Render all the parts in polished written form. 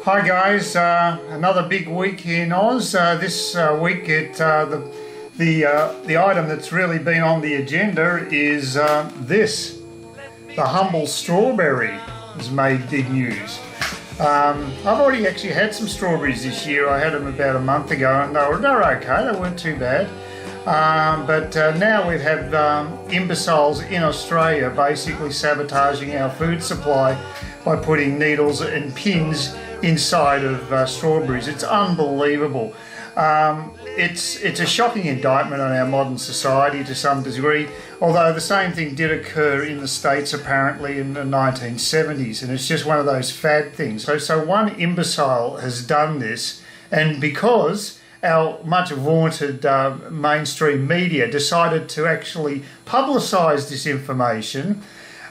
Hi guys, another big week in Oz. This week the item that's really been on the agenda is this. The humble strawberry has made big news. I've already actually had some strawberries this year. I had them about a month ago and they're okay, they weren't too bad. But now we have imbeciles in Australia basically sabotaging our food supply by putting needles and pins inside of strawberries. It's unbelievable. It's a shocking indictment on our modern society to some degree, although the same thing did occur in the States apparently in the 1970s, and it's just one of those fad things. So one imbecile has done this, and because our much vaunted mainstream media decided to actually publicise this information,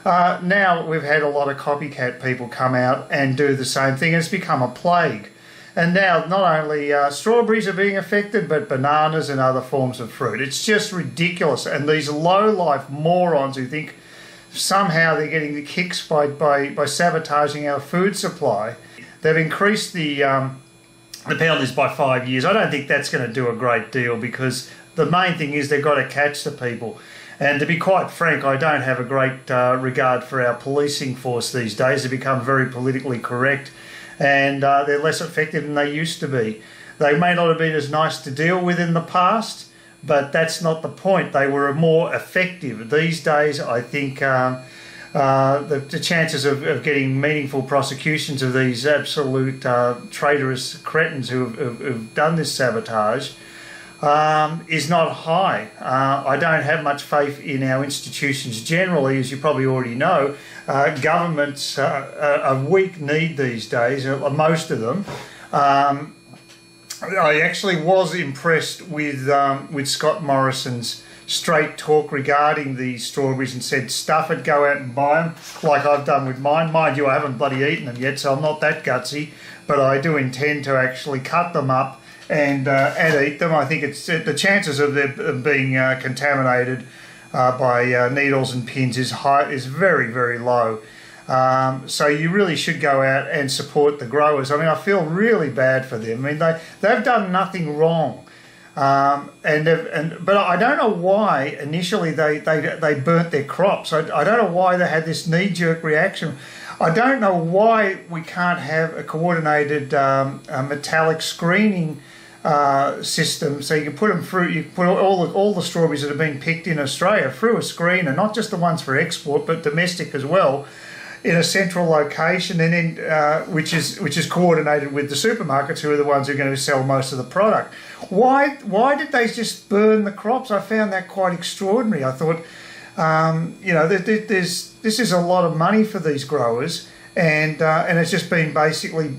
now we've had a lot of copycat people come out and do the same thing. It's become a plague. And now not only strawberries are being affected, but bananas and other forms of fruit. It's just ridiculous. And these low-life morons who think somehow they're getting the kicks by sabotaging our food supply, they've increased the penalties by 5 years. I don't think that's going to do a great deal, because the main thing is they've got to catch the people. And to be quite frank, I don't have a great regard for our policing force these days. They've become very politically correct, and they're less effective than they used to be. They may not have been as nice to deal with in the past, but that's not the point. They were more effective. These days, I think the chances of getting meaningful prosecutions of these absolute traitorous cretins who've done this sabotage is not high. I don't have much faith in our institutions generally, as you probably already know. Governments are weak-kneed these days, most of them. I actually was impressed with Scott Morrison's straight talk regarding these strawberries, and said, stuff it, go out and buy them, like I've done with mine. Mind you, I haven't bloody eaten them yet, so I'm not that gutsy, but I do intend to actually cut them up and eat them. I think it's the chances of them being contaminated by needles and pins is very, very low. So you really should go out and support the growers. I mean, I feel really bad for them. I mean, they've done nothing wrong. But I don't know why initially they burnt their crops. I don't know why they had this knee-jerk reaction. I don't know why we can't have a coordinated metallic screening system, so you can put them through. You put all the strawberries that have been picked in Australia through a screener, not just the ones for export, but domestic as well, in a central location, and then which is coordinated with the supermarkets, who are the ones who are going to sell most of the product. Why did they just burn the crops? I found that quite extraordinary. I thought, this is a lot of money for these growers, and it's just been basically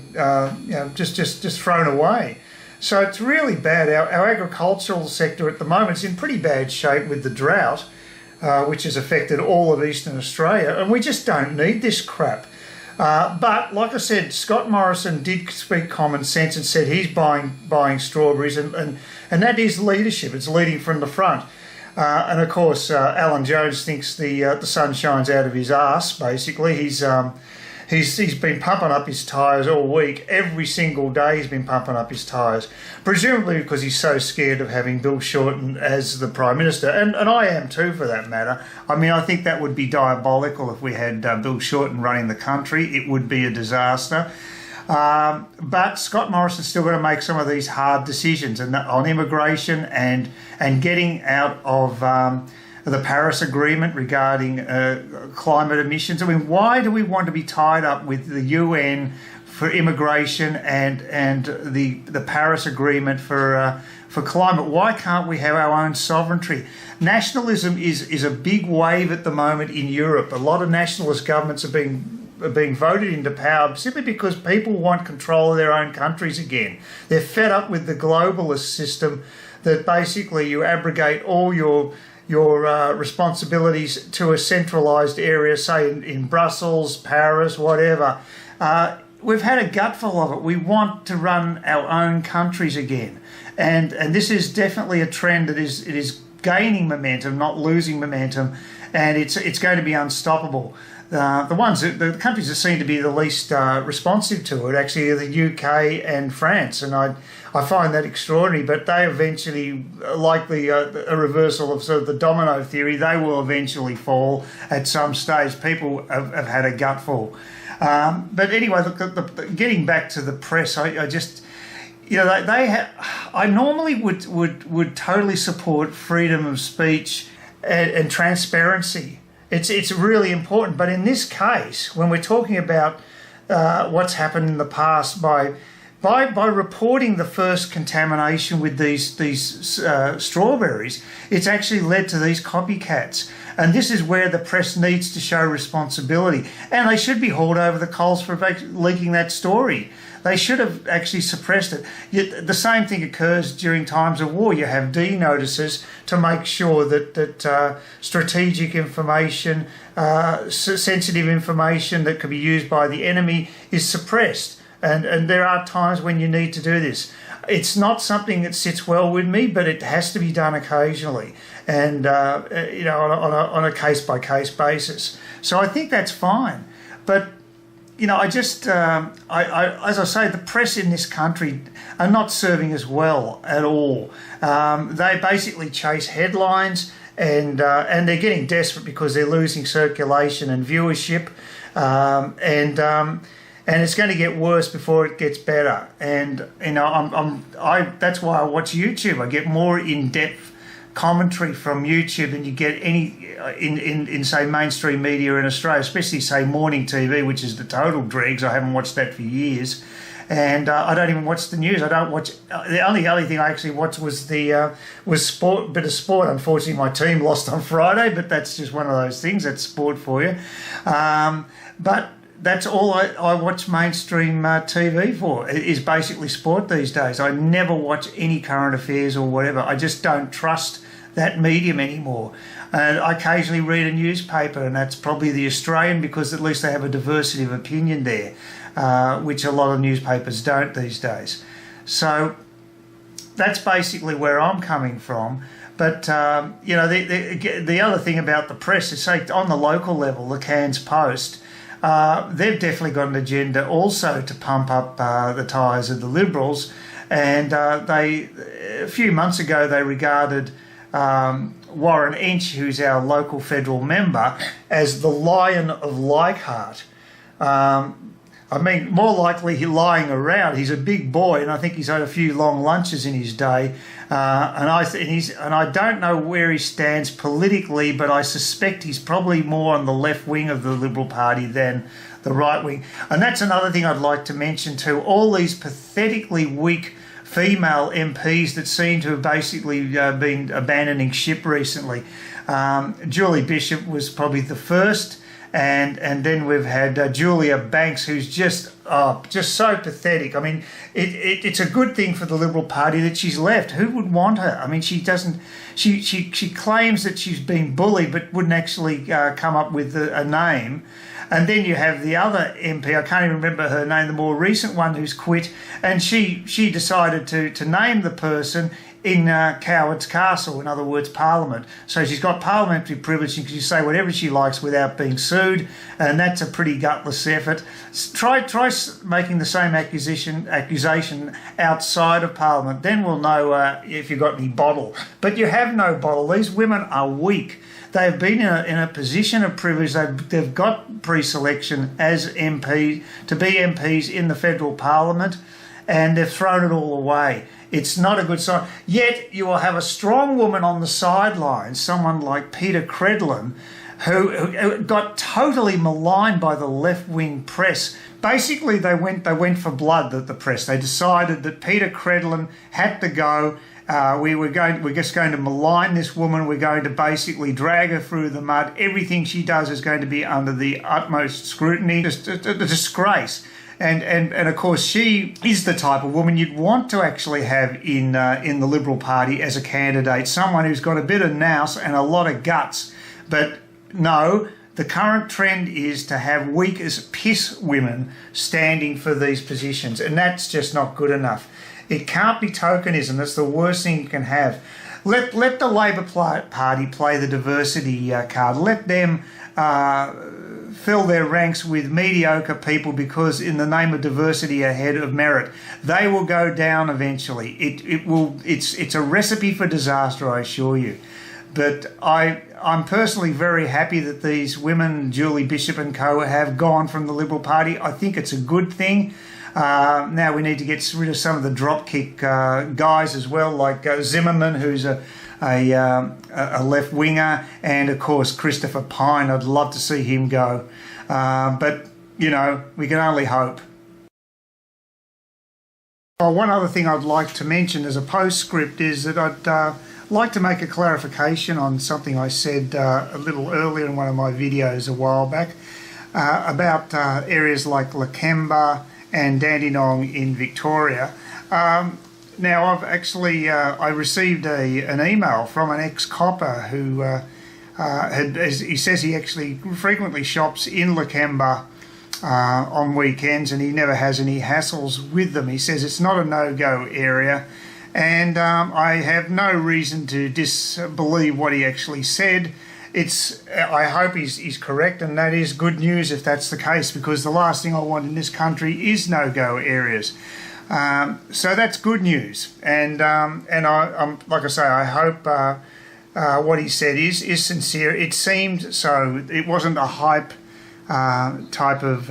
just thrown away. So it's really bad. Our agricultural sector at the moment is in pretty bad shape with the drought, which has affected all of Eastern Australia, and we just don't need this crap. But like I said, Scott Morrison did speak common sense and said he's buying strawberries, and that is leadership. It's leading from the front. And of course, Alan Jones thinks the sun shines out of his arse. Basically, he's been pumping up his tyres all week. Every single day he's been pumping up his tyres, presumably because he's so scared of having Bill Shorten as the Prime Minister. And I am too, for that matter. I mean, I think that would be diabolical if we had Bill Shorten running the country. It would be a disaster. But Scott Morrison's still got to make some of these hard decisions on immigration and getting out of the Paris Agreement regarding climate emissions. I mean, why do we want to be tied up with the UN for immigration and the Paris Agreement for climate? Why can't we have our own sovereignty? Nationalism is a big wave at the moment in Europe. A lot of nationalist governments are being voted into power simply because people want control of their own countries again. They're fed up with the globalist system that basically you abrogate all your responsibilities to a centralised area, say in Brussels, Paris, whatever. We've had a gutful of it. We want to run our own countries again. And this is definitely a trend that is gaining momentum, not losing momentum, and it's going to be unstoppable. the countries that seem to be the least responsive to it actually are the UK and France, and I find that extraordinary. But they eventually, like a reversal of sort of the domino theory, they will eventually fall at some stage. People have had a gutful. But anyway, getting back to the press, I just, I normally would totally support freedom of speech and transparency. It's really important. But in this case, when we're talking about what's happened in the past by reporting the first contamination with these strawberries, it's actually led to these copycats. And this is where the press needs to show responsibility. And they should be hauled over the coals for leaking that story. They should have actually suppressed it. Yet the same thing occurs during times of war. You have D notices to make sure that strategic information, sensitive information that could be used by the enemy is suppressed. And there are times when you need to do this. It's not something that sits well with me, but it has to be done occasionally, and on a case-by-case basis. So I think that's fine. But I just, as I say, the press in this country are not serving us well at all. They basically chase headlines, and they're getting desperate because they're losing circulation and viewership, and it's going to get worse before it gets better. And that's why I watch YouTube. I get more in-depth commentary from YouTube than you get any in say mainstream media in Australia, especially say morning TV, which is the total dregs. I haven't watched that for years, and I don't even watch the news. I don't watch. The only thing I actually watched was sport, bit of sport. Unfortunately, my team lost on Friday, but that's just one of those things. That's sport for you, but. That's all I watch mainstream TV for, is basically sport these days. I never watch any current affairs or whatever. I just don't trust that medium anymore. And I occasionally read a newspaper, and that's probably the Australian, because at least they have a diversity of opinion there, which a lot of newspapers don't these days. So that's basically where I'm coming from. But, the other thing about the press is, say, on the local level, the Cairns Post, they've definitely got an agenda also to pump up the tyres of the Liberals, and a few months ago they regarded Warren Entsch, who's our local federal member, as the Lion of Leichhardt. More likely he's lying around. He's a big boy, and I think he's had a few long lunches in his day. And I don't know where he stands politically, but I suspect he's probably more on the left wing of the Liberal Party than the right wing. And that's another thing I'd like to mention too. All these pathetically weak female MPs that seem to have basically been abandoning ship recently. Julie Bishop was probably the first. And then we've had Julia Banks, who's just so pathetic. I mean, it's a good thing for the Liberal Party that she's left. Who would want her? I mean, she doesn't. She claims that she's been bullied, but wouldn't actually come up with a name. And then you have the other MP, I can't even remember her name, the more recent one, who's quit, and she decided to name the person in Coward's Castle, in other words, Parliament. So she's got parliamentary privilege and she can say whatever she likes without being sued, and that's a pretty gutless effort. Try making the same accusation outside of Parliament, then we'll know if you've got any bottle. But you have no bottle. These women are weak. They've been in a position of privilege. They've got pre-selection as MP to be MPs in the federal Parliament, and they've thrown it all away. It's not a good sign. Yet you will have a strong woman on the sidelines, someone like Peter Credlin, who got totally maligned by the left-wing press. Basically, they went for blood, the press. They decided that Peter Credlin had to go. We're just going to malign this woman. We're going to basically drag her through the mud. Everything she does is going to be under the utmost scrutiny. Just a disgrace. And of course, she is the type of woman you'd want to actually have in the Liberal Party as a candidate, someone who's got a bit of nous and a lot of guts. But no, the current trend is to have weak as piss women standing for these positions, and that's just not good enough. It can't be tokenism. That's the worst thing you can have. Let the Labor Party play the diversity card. Let them fill their ranks with mediocre people because in the name of diversity ahead of merit. They will go down eventually. It's a recipe for disaster, I assure you. But I'm personally very happy that these women, Julie Bishop and co, have gone from the Liberal Party. I think it's a good thing. Now we need to get rid of some of the dropkick guys as well, like Zimmerman, who's a left winger, and of course Christopher Pyne. I'd love to see him go, but you know, we can only hope. Oh, one other thing I'd like to mention as a postscript is that I'd like to make a clarification on something I said a little earlier in one of my videos a while back about areas like Lakemba and Dandenong in Victoria. Now I've actually I received an email from an ex-copper who he says he actually frequently shops in Lakemba on weekends, and he never has any hassles with them. He says it's not a no-go area, and I have no reason to disbelieve what he actually said. I hope he's correct, and that is good news if that's the case, because the last thing I want in this country is no-go areas. So that's good news, and I'm like I say, I hope what he said is sincere. It seemed so. It wasn't a hype type of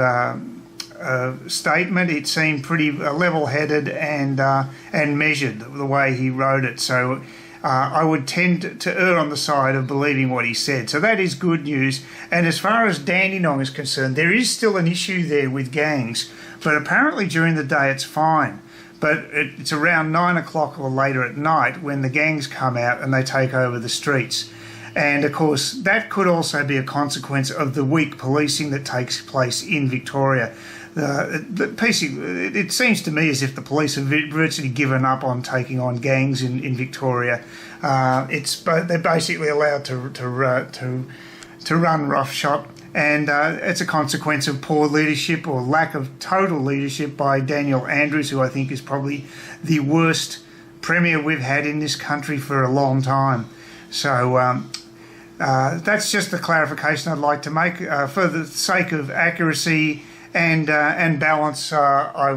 statement. It seemed pretty level-headed and measured the way he wrote it. So I would tend to err on the side of believing what he said. So that is good news. And as far as Dandenong is concerned, there is still an issue there with gangs, but apparently during the day it's fine. But it's around 9 o'clock or later at night when the gangs come out and they take over the streets. And of course, that could also be a consequence of the weak policing that takes place in Victoria. It seems to me as if the police have virtually given up on taking on gangs in Victoria. They're basically allowed to run roughshod, and it's a consequence of poor leadership or lack of total leadership by Daniel Andrews, who I think is probably the worst premier we've had in this country for a long time. So that's just the clarification I'd like to make for the sake of accuracy and balance. I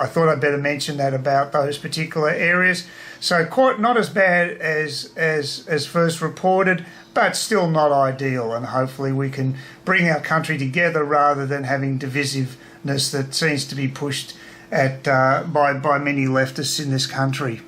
thought I'd better mention that about those particular areas. So quite not as bad as first reported, but still not ideal. And hopefully we can bring our country together rather than having divisiveness that seems to be pushed at by many leftists in this country.